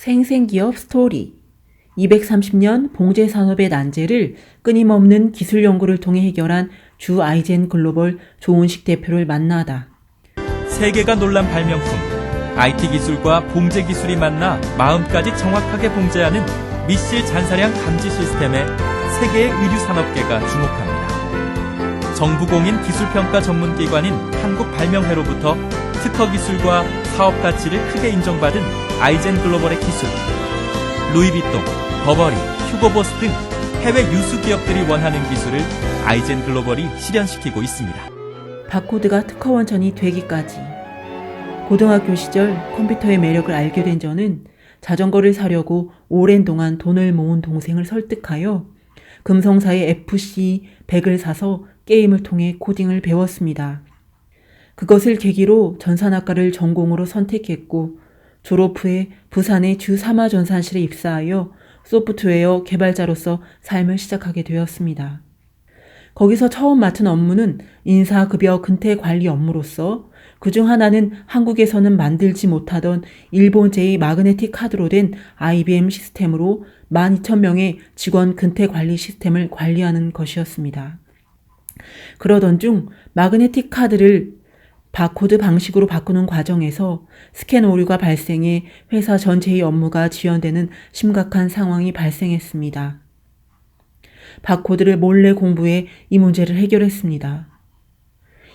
생생기업 스토리 230년 봉제 산업의 난제를 끊임없는 기술 연구를 통해 해결한 주 아이젠 글로벌 조은식 대표를 만나다. 세계가 놀란 발명품, IT 기술과 봉제 기술이 만나 마음까지 정확하게 봉제하는 미실 잔사량 감지 시스템에 세계의 의류산업계가 주목합니다. 정부 공인 기술평가 전문기관인 한국발명회로부터 특허 기술과 사업 가치를 크게 인정받은 아이젠 글로벌의 기술, 루이비통, 버버리, 휴고보스 등 해외 유수 기업들이 원하는 기술을 아이젠 글로벌이 실현시키고 있습니다. 바코드가 특허 원천이 되기까지. 고등학교 시절 컴퓨터의 매력을 알게 된 저는 자전거를 사려고 오랜 동안 돈을 모은 동생을 설득하여 금성사의 FC 100을 사서 게임을 통해 코딩을 배웠습니다. 그것을 계기로 전산학과를 전공으로 선택했고 졸업 후에 부산의 주 삼화전산실에 입사하여 소프트웨어 개발자로서 삶을 시작하게 되었습니다. 거기서 처음 맡은 업무는 인사급여 근태 관리 업무로서 그중 하나는 한국에서는 만들지 못하던 일본제의 마그네틱 카드로 된 IBM 시스템으로 12,000명의 직원 근태 관리 시스템을 관리하는 것이었습니다. 그러던 중 마그네틱 카드를 바코드 방식으로 바꾸는 과정에서 스캔 오류가 발생해 회사 전체의 업무가 지연되는 심각한 상황이 발생했습니다. 바코드를 몰래 공부해 이 문제를 해결했습니다.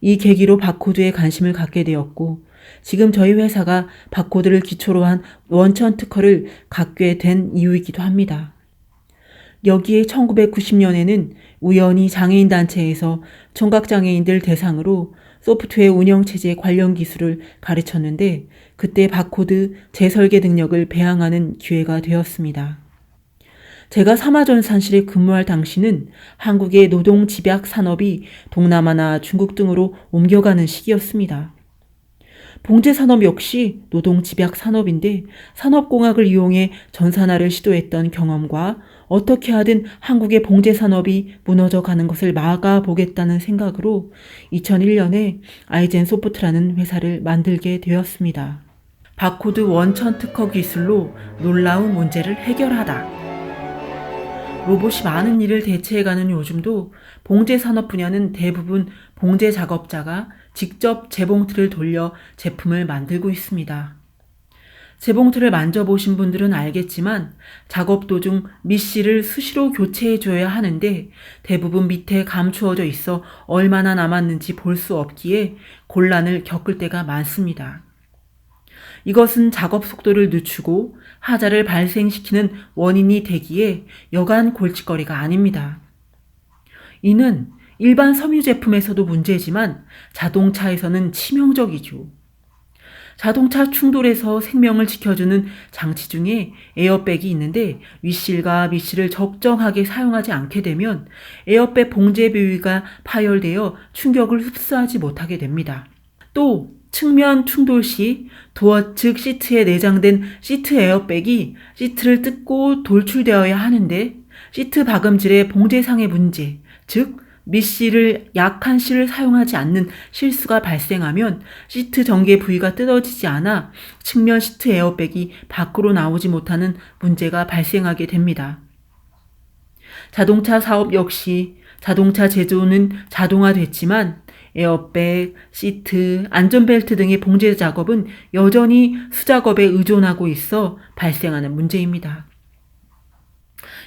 이 계기로 바코드에 관심을 갖게 되었고 지금 저희 회사가 바코드를 기초로 한 원천 특허를 갖게 된 이유이기도 합니다. 여기에 1990년에는 우연히 장애인단체에서 청각장애인들 대상으로 소프트웨어 운영체제 관련 기술을 가르쳤는데 그때 바코드 재설계 능력을 배양하는 기회가 되었습니다. 제가 삼화전산실에 근무할 당시는 한국의 노동 집약 산업이 동남아나 중국 등으로 옮겨가는 시기였습니다. 봉제 산업 역시 노동 집약 산업인데 산업공학을 이용해 전산화를 시도했던 경험과 어떻게 하든 한국의 봉제 산업이 무너져 가는 것을 막아보겠다는 생각으로 2001년에 아이젠 소프트라는 회사를 만들게 되었습니다. 바코드 원천 특허 기술로 놀라운 문제를 해결하다. 로봇이 많은 일을 대체해가는 요즘도 봉제 산업 분야는 대부분 봉제 작업자가 직접 재봉틀을 돌려 제품을 만들고 있습니다. 재봉틀을 만져보신 분들은 알겠지만 작업 도중 밑실을 수시로 교체해줘야 하는데 대부분 밑에 감추어져 있어 얼마나 남았는지 볼 수 없기에 곤란을 겪을 때가 많습니다. 이것은 작업 속도를 늦추고 하자를 발생시키는 원인이 되기에 여간 골칫거리가 아닙니다. 이는 일반 섬유 제품에서도 문제지만 자동차에서는 치명적이죠. 자동차 충돌에서 생명을 지켜주는 장치 중에 에어백이 있는데 윗실과 밑실을 적정하게 사용하지 않게 되면 에어백 봉제 부위가 파열되어 충격을 흡수하지 못하게 됩니다. 또 측면 충돌 시 도어 측 시트에 내장된 시트 에어백이 시트를 뜯고 돌출되어야 하는데 시트 박음질의 봉제상의 문제, 즉 밑실을 약한 실을 사용하지 않는 실수가 발생하면 시트 전개 부위가 뜯어지지 않아 측면 시트 에어백이 밖으로 나오지 못하는 문제가 발생하게 됩니다. 자동차 사업 역시 자동차 제조는 자동화됐지만 에어백, 시트, 안전벨트 등의 봉제 작업은 여전히 수작업에 의존하고 있어 발생하는 문제입니다.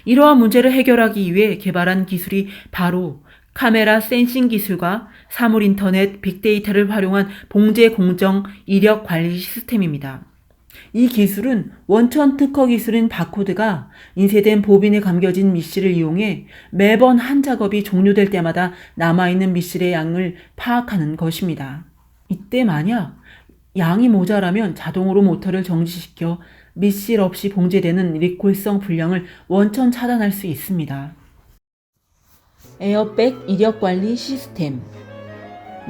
이러한 문제를 해결하기 위해 개발한 기술이 바로 카메라 센싱 기술과 사물 인터넷 빅데이터를 활용한 봉제 공정 이력 관리 시스템입니다. 이 기술은 원천 특허 기술인 바코드가 인쇄된 보빈에 감겨진 밑실을 이용해 매번 한 작업이 종료될 때마다 남아있는 밑실의 양을 파악하는 것입니다. 이때 만약 양이 모자라면 자동으로 모터를 정지시켜 밑실 없이 봉제되는 리콜성 불량을 원천 차단할 수 있습니다. 에어백 이력관리 시스템.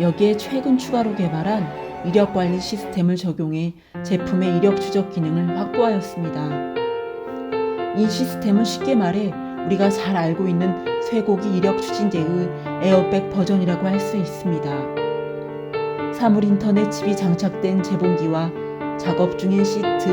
여기에 최근 추가로 개발한 이력관리 시스템을 적용해 제품의 이력 추적 기능을 확보하였습니다. 이 시스템은 쉽게 말해 우리가 잘 알고 있는 쇠고기 이력 추진제의 에어백 버전이라고 할 수 있습니다. 사물 인터넷 칩이 장착된 재봉기와 작업 중인 시트,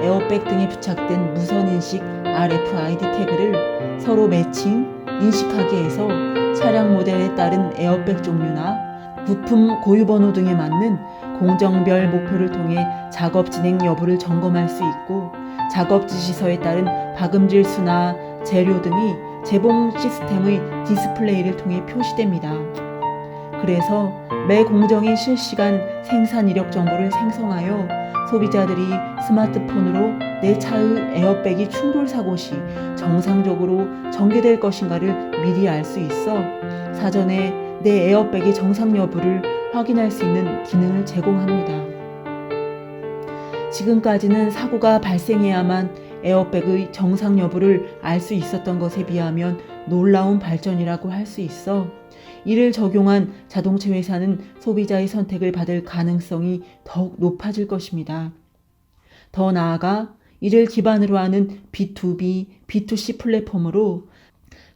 에어백 등에 부착된 무선인식 RFID 태그를 서로 매칭, 인식하게 해서 차량 모델에 따른 에어백 종류나 부품 고유번호 등에 맞는 공정별 목표를 통해 작업 진행 여부를 점검할 수 있고, 작업 지시서에 따른 박음질 수나 재료 등이 재봉 시스템의 디스플레이를 통해 표시됩니다. 그래서 매 공정이 실시간 생산 이력 정보를 생성하여 소비자들이 스마트폰으로 내 차의 에어백이 충돌 사고 시 정상적으로 전개될 것인가를 미리 알 수 있어 사전에 내 에어백의 정상 여부를 확인할 수 있는 기능을 제공합니다. 지금까지는 사고가 발생해야만 에어백의 정상 여부를 알 수 있었던 것에 비하면 놀라운 발전이라고 할 수 있어 이를 적용한 자동차 회사는 소비자의 선택을 받을 가능성이 더욱 높아질 것입니다. 더 나아가 이를 기반으로 하는 B2B, B2C 플랫폼으로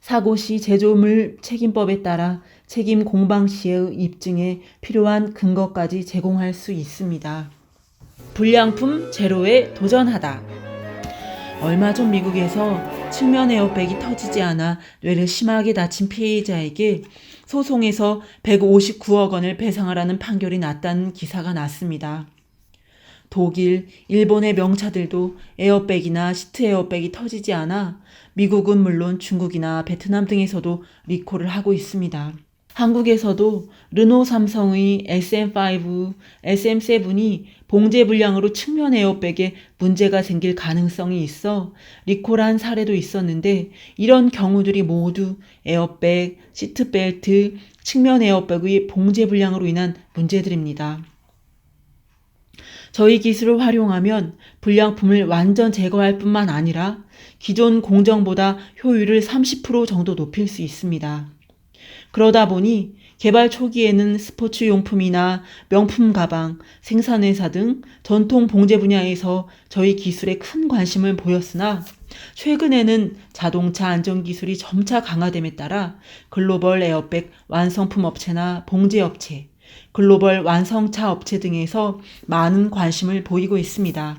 사고 시 제조물 책임법에 따라 책임 공방 시의 입증에 필요한 근거까지 제공할 수 있습니다. 불량품 제로에 도전하다. 얼마 전 미국에서 측면 에어백이 터지지 않아 뇌를 심하게 다친 피해자에게 소송에서 159억 원을 배상하라는 판결이 났다는 기사가 났습니다. 독일, 일본의 명차들도 에어백이나 시트 에어백이 터지지 않아 미국은 물론 중국이나 베트남 등에서도 리콜을 하고 있습니다. 한국에서도 르노 삼성의 SM5, SM7이 봉제 불량으로 측면 에어백에 문제가 생길 가능성이 있어 리콜한 사례도 있었는데, 이런 경우들이 모두 에어백, 시트벨트, 측면 에어백의 봉제 불량으로 인한 문제들입니다. 저희 기술을 활용하면 불량품을 완전 제거할 뿐만 아니라 기존 공정보다 효율을 30% 정도 높일 수 있습니다. 그러다 보니 개발 초기에는 스포츠 용품이나 명품 가방, 생산회사 등 전통 봉제 분야에서 저희 기술에 큰 관심을 보였으나 최근에는 자동차 안전 기술이 점차 강화됨에 따라 글로벌 에어백 완성품 업체나 봉제 업체, 글로벌 완성차 업체 등에서 많은 관심을 보이고 있습니다.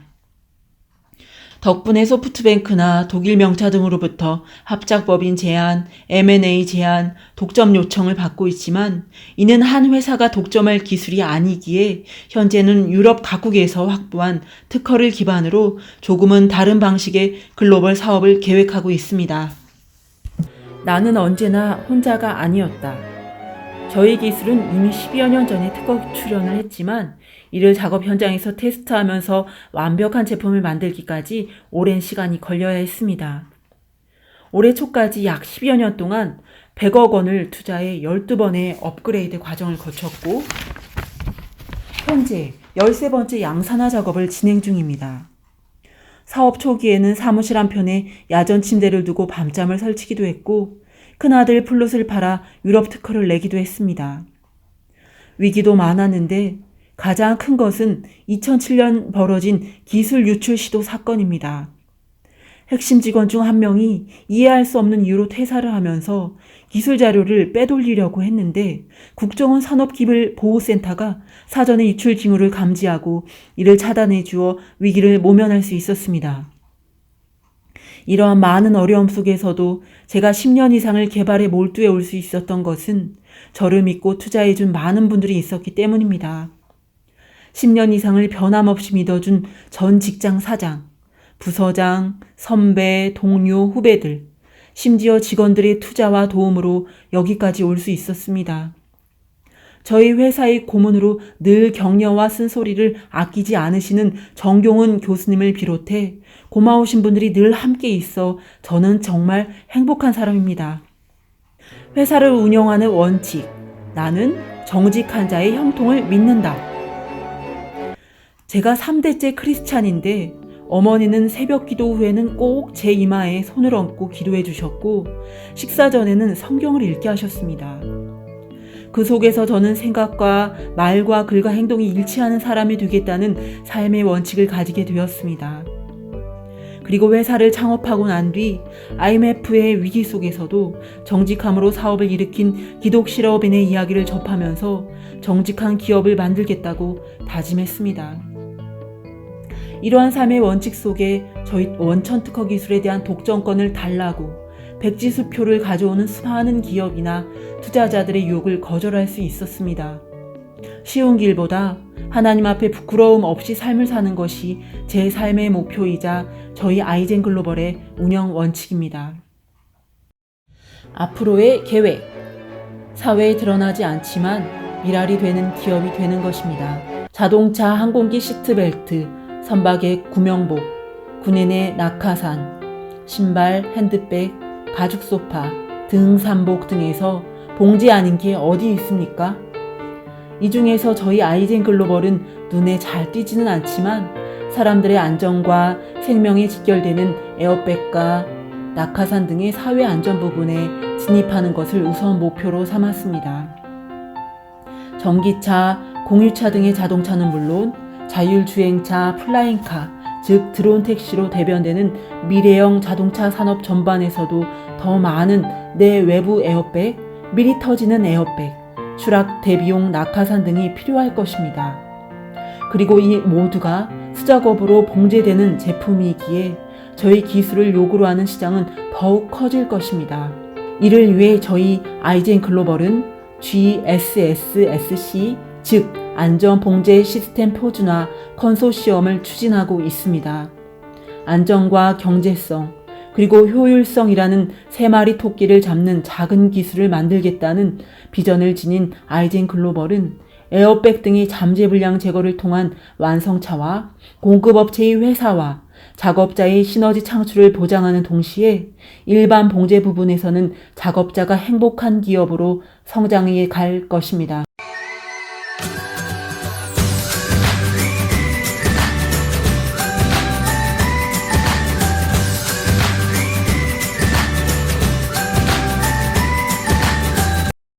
덕분에 소프트뱅크나 독일 명차 등으로부터 합작법인 제안, M&A 제안, 독점 요청을 받고 있지만 이는 한 회사가 독점할 기술이 아니기에 현재는 유럽 각국에서 확보한 특허를 기반으로 조금은 다른 방식의 글로벌 사업을 계획하고 있습니다. 나는 언제나 혼자가 아니었다. 저희 기술은 이미 10여 년 전에 특허 출원을 했지만 이를 작업 현장에서 테스트하면서 완벽한 제품을 만들기까지 오랜 시간이 걸려야 했습니다. 올해 초까지 약 10여 년 동안 100억 원을 투자해 12번의 업그레이드 과정을 거쳤고 현재 13번째 양산화 작업을 진행 중입니다. 사업 초기에는 사무실 한편에 야전 침대를 두고 밤잠을 설치기도 했고 큰아들 플룻을 팔아 유럽 특허를 내기도 했습니다. 위기도 많았는데 가장 큰 것은 2007년 벌어진 기술 유출 시도 사건입니다. 핵심 직원 중 한 명이 이해할 수 없는 이유로 퇴사를 하면서 기술 자료를 빼돌리려고 했는데 국정원 산업기술보호센터가 사전에 유출 징후를 감지하고 이를 차단해 주어 위기를 모면할 수 있었습니다. 이러한 많은 어려움 속에서도 제가 10년 이상을 개발에 몰두해 올 수 있었던 것은 저를 믿고 투자해 준 많은 분들이 있었기 때문입니다. 10년 이상을 변함없이 믿어준 전 직장 사장, 부서장, 선배, 동료, 후배들, 심지어 직원들의 투자와 도움으로 여기까지 올 수 있었습니다. 저희 회사의 고문으로 늘 격려와 쓴소리를 아끼지 않으시는 정경훈 교수님을 비롯해 고마우신 분들이 늘 함께 있어 저는 정말 행복한 사람입니다. 회사를 운영하는 원칙, 나는 정직한 자의 형통을 믿는다. 제가 3대째 크리스찬인데 어머니는 새벽 기도 후에는 꼭 제 이마에 손을 얹고 기도해 주셨고 식사 전에는 성경을 읽게 하셨습니다. 그 속에서 저는 생각과 말과 글과 행동이 일치하는 사람이 되겠다는 삶의 원칙을 가지게 되었습니다. 그리고 회사를 창업하고 난 뒤 IMF의 위기 속에서도 정직함으로 사업을 일으킨 기독실업인의 이야기를 접하면서 정직한 기업을 만들겠다고 다짐했습니다. 이러한 삶의 원칙 속에 저희 원천 특허 기술에 대한 독점권을 달라고 백지수표를 가져오는 수많은 기업이나 투자자들의 유혹을 거절할 수 있었습니다. 쉬운 길보다 하나님 앞에 부끄러움 없이 삶을 사는 것이 제 삶의 목표이자 저희 아이젠 글로벌의 운영 원칙입니다. 앞으로의 계획. 사회에 드러나지 않지만 미랄이 되는 기업이 되는 것입니다. 자동차 항공기 시트벨트, 선박의 구명복, 군인의 낙하산, 신발, 핸드백, 가죽 소파, 등산복 등에서 봉제 아닌 게 어디 있습니까? 이 중에서 저희 아이젠 글로벌은 눈에 잘 띄지는 않지만 사람들의 안전과 생명에 직결되는 에어백과 낙하산 등의 사회 안전 부분에 진입하는 것을 우선 목표로 삼았습니다. 전기차, 공유차 등의 자동차는 물론 자율주행차, 플라잉카, 즉 드론 택시로 대변되는 미래형 자동차 산업 전반에서도 더 많은 내 외부 에어백, 미리 터지는 에어백, 추락 대비용 낙하산 등이 필요할 것입니다. 그리고 이 모두가 수작업으로 봉제되는 제품이기에 저희 기술을 요구로 하는 시장은 더욱 커질 것입니다. 이를 위해 저희 아이젠 글로벌은 GSSSC, 즉 안전봉제 시스템 표준화 컨소시엄을 추진하고 있습니다. 안전과 경제성, 그리고 효율성이라는 세 마리 토끼를 잡는 작은 기술을 만들겠다는 비전을 지닌 아이젠 글로벌은 에어백 등의 잠재 불량 제거를 통한 완성차와 공급업체의 회사와 작업자의 시너지 창출을 보장하는 동시에 일반 봉제 부분에서는 작업자가 행복한 기업으로 성장해 갈 것입니다.